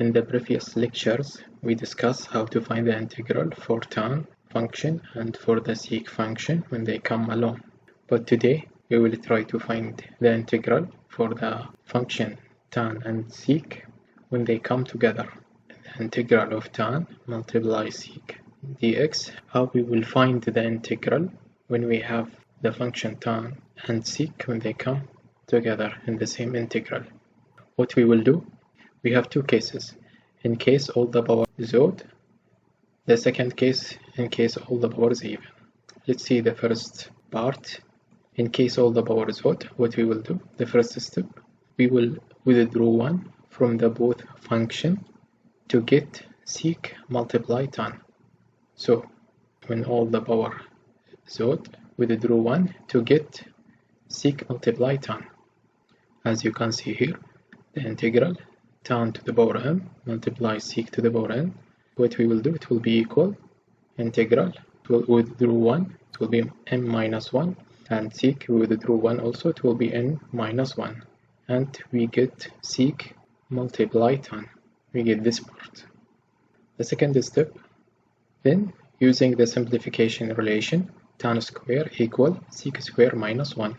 In the previous lectures, we discussed how to find the integral for tan function and for the sec function when they come alone. But today, we will try to find the integral for the function tan and sec when they come together. The integral of tan multiply sec dx, how we will find the integral when we have the function tan and sec when they come together in the same integral. What we will do, we have two cases. In case all the power is odd, the second case in case all the power is even. Let's see the first part. In case all the power is odd, what we will do, the first step, we will withdraw 1 from the both function to get sec multiply tan. So when all the power is odd, withdraw 1 to get sec multiply tan. As you can see here, the integral tan to the power m multiply sec to the power n. What we will do, it will be equal integral, it will withdraw 1, it will be m minus 1, and sec we withdraw 1 also, it will be n minus 1, and we get sec multiply tan. We get this part. The second step, then using the simplification relation, tan square equal sec square minus 1.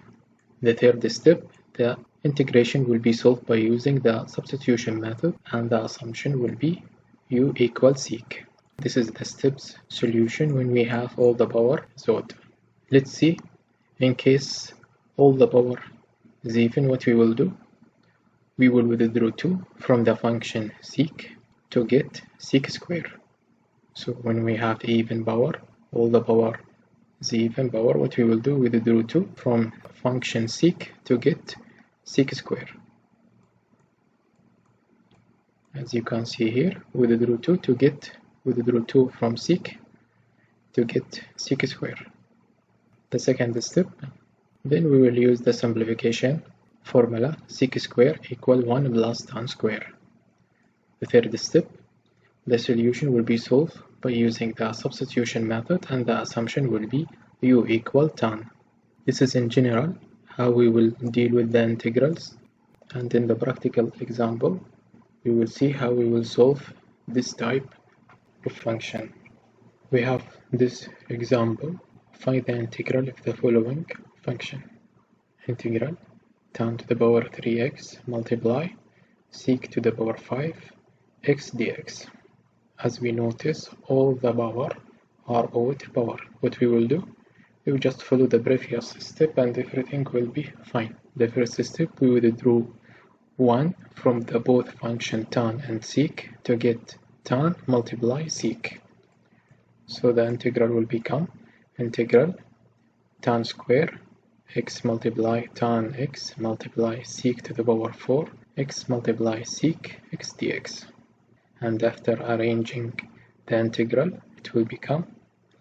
The third step, the integration will be solved by using the substitution method, and the assumption will be u equals sec. This is the steps solution when we have all the power is odd. Let's see, in case all the power is even, what we will do, we will withdraw 2 from the function sec to get sec square. So when we have even power, all the power is even power, what we will do, withdraw 2 from function sec to get sec square. As you can see here, withdraw 2 to get withdraw 2 from sec to get sec square. The second step, then we will use the simplification formula, sec square equal 1 plus tan square. The third step, the solution will be solved by using the substitution method, and the assumption will be u equal tan. This is in general how we will deal with the integrals, and in the practical example we will see how we will solve this type of function. We have this example, find the integral of the following function. Integral tan to the power 3x multiply sec to the power 5 x dx. As we notice, all the power are odd power. What we will do, we will just follow the previous step and everything will be fine. The first step, we withdraw 1 from the both function tan and sec to get tan multiply sec. So the integral will become integral tan square x multiply tan x multiply sec to the power 4 x multiply sec x dx. And after arranging the integral, it will become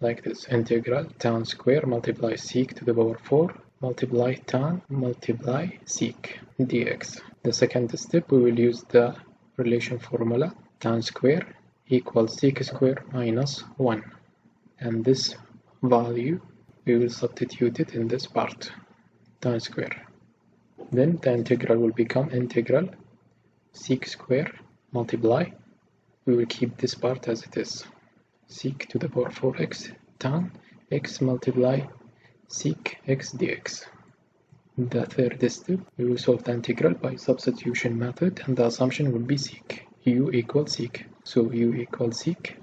like this, integral tan square multiply sec to the power 4 multiply tan multiply sec dx. The second step, we will use the relation formula, tan square equals sec square minus 1, and this value we will substitute it in this part, tan square. Then the integral will become integral sec square multiply, we will keep this part as it is, sec to the power 4x tan x multiply sec x dx. The third step, we will solve the integral by substitution method, and the assumption will be sec, u equals sec. So u equals sec,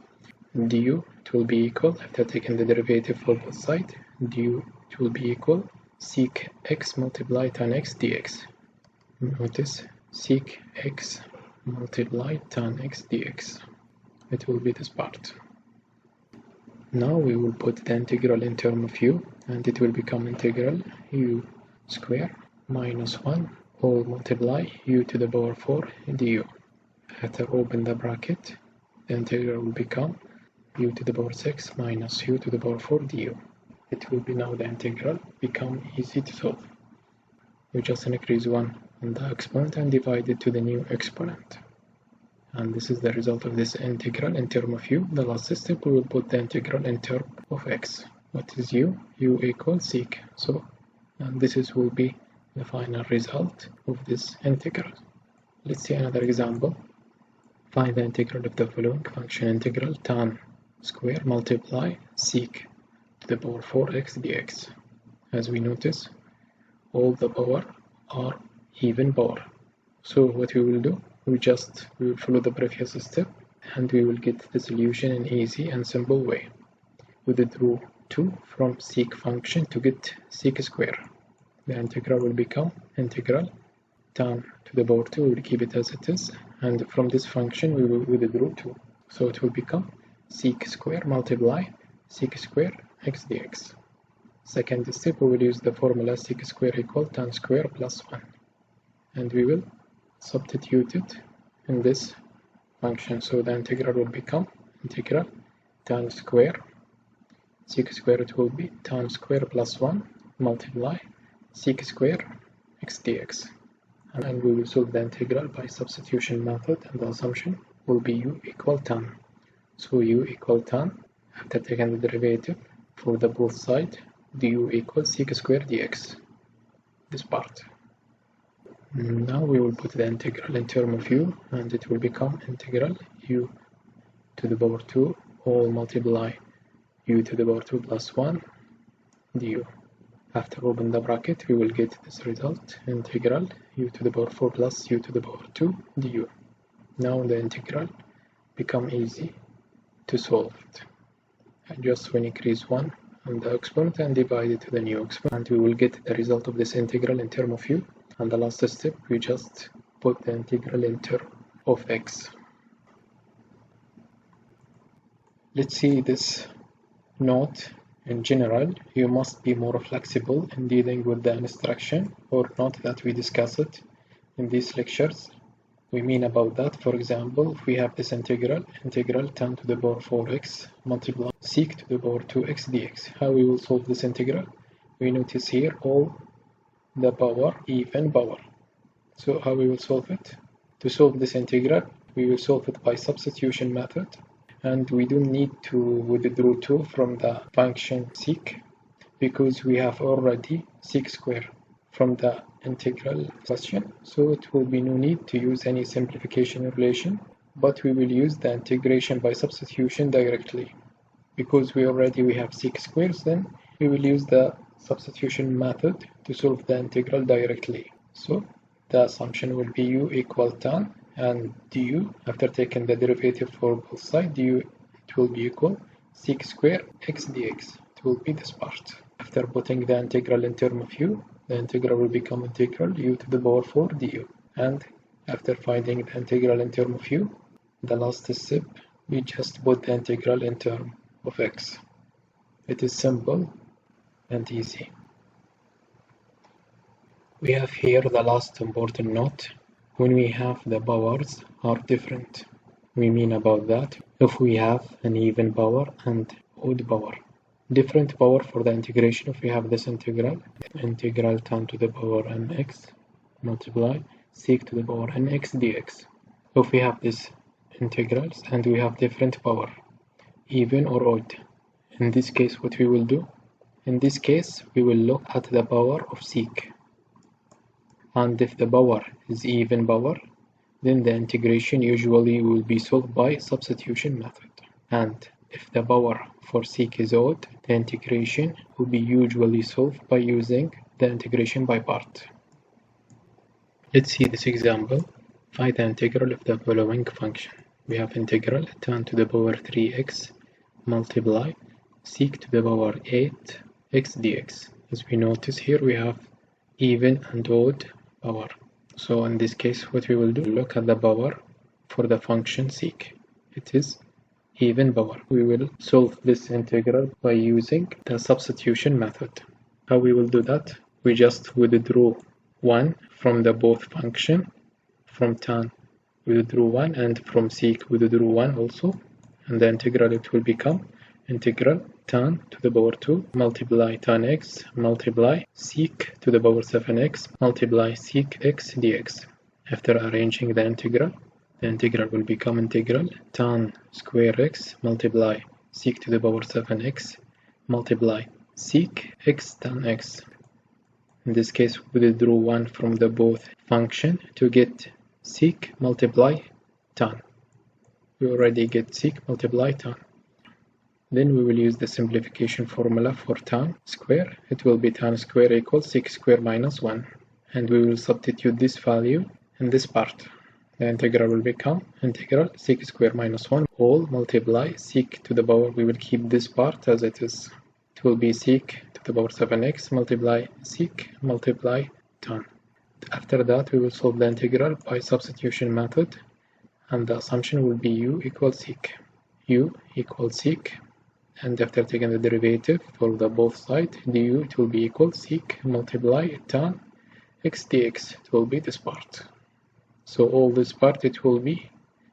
du, it will be equal, after taking the derivative for both sides, du, it will be equal sec x multiply tan x dx. Notice sec x multiply tan x dx. It will be this part. Now we will put the integral in term of u, and it will become integral u square minus 1 all multiply u to the power 4 du. After open the bracket, the integral will become u to the power 6 minus u to the power 4 du. It will be now the integral become easy to solve. We just increase 1 on the exponent and divide it to the new exponent. And this is the result of this integral in term of u. The last step, we will put the integral in term of x. What is u? u equals sec. So, and this will be the final result of this integral. Let's see another example. Find the integral of the following function: integral tan square multiply sec to the power 4x dx. As we notice, all the power are even power. So what we will do, we will follow the previous step and we will get the solution in easy and simple way. We withdraw 2 from sec function to get sec square. The integral will become integral tan to the power 2, we will keep it as it is, and from this function we will withdraw 2. So it will become sec square multiply sec square x dx. Second step, we will use the formula sec square equal tan square plus 1, and we will substitute it in this function. So the integral will become integral tan square sec square, it will be tan square plus 1 multiply sec square x dx. And we will solve the integral by substitution method, and the assumption will be u equal tan. So u equal tan, after taking the derivative for the both sides, du equals sec square dx, this part. Now we will put the integral in term of u, and it will become integral u to the power 2 all multiply u to the power 2 plus 1 du. After open the bracket, we will get this result, integral u to the power 4 plus u to the power 2 du. Now the integral become easy to solve it. And just we increase 1 on the exponent and divide it to the new exponent, and we will get the result of this integral in term of u. And the last step, we just put the integral in term of x. Let's see this note. In general, you must be more flexible in dealing with the instruction or note that we discussed in these lectures. We mean about that, for example, if we have this integral tan to the power 4x multiply sec to the power 2x dx. How we will solve this integral? We notice here all the power even power. So how we will solve it? To solve this integral, we will solve it by substitution method. And we don't need to withdraw 2 from the function sec, because we have already sec square from the integral question. So it will be no need to use any simplification relation, but we will use the integration by substitution directly. Because we have sec squares, then we will use the substitution method to solve the integral directly. So the assumption will be u equal tan, and du, after taking the derivative for both sides, du it will be equal sec square x dx. It will be this part. After putting the integral in term of u, the integral will become integral u to the power 4 du. And after finding the integral in term of u, the last step, we just put the integral in term of x. It is simple and easy. We have here the last important note. When we have the powers are different, we mean about that if we have an even power and odd power. Different power for the integration, if we have this integral tan to the power nx multiply sec to the power nx dx. If we have these integrals and we have different power, even or odd, in this case what we will do? In this case we will look at the power of sec. And if the power is even power, then the integration usually will be solved by substitution method. And if the power for sec is odd, the integration will be usually solved by using the integration by part. Let's see this example. Find the integral of the following function. We have integral tan to the power 3x multiply sec to the power 8x dx. As we notice here, we have even and odd power. So in this case, what we will do, look at the power for the function sec. It is even power. We will solve this integral by using the substitution method. How we will do that? We just withdraw 1 from the both function. From tan we withdraw 1, and from sec we withdraw 1 also, and the integral it will become integral tan to the power 2 multiply tan x multiply sec to the power 7x multiply sec x dx. After arranging the integral will become integral tan square x multiply sec to the power 7x multiply sec x tan x. In this case, we withdraw 1 from the both function to get sec multiply tan. we already get sec multiply tan. Then we will use the simplification formula for tan square. It will be tan square equals sec square minus 1. And we will substitute this value in this part. The integral will become integral sec square minus 1 all multiply sec to the power. We will keep this part as it is. It will be sec to the power 7x multiply sec multiply tan. After that, we will solve the integral by substitution method, and the assumption will be u equals sec. U equals sec, and after taking the derivative for the both sides, du it will be equal sec multiply tan x dx. It will be this part. So all this part it will be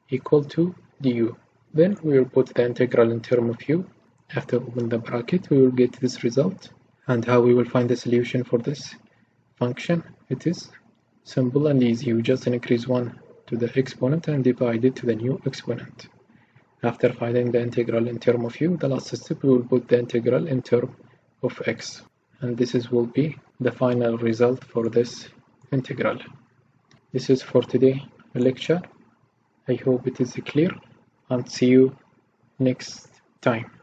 equal to du. Then we will put the integral in term of u. After open the bracket, we will get this result. And how we will find the solution for this function? It is simple and easy. We just increase 1 to the exponent and divide it to the new exponent. After finding the integral in term of u, the last step we will put the integral in term of x. And this will be the final result for this integral. This is for today lecture. I hope it is clear, and see you next time.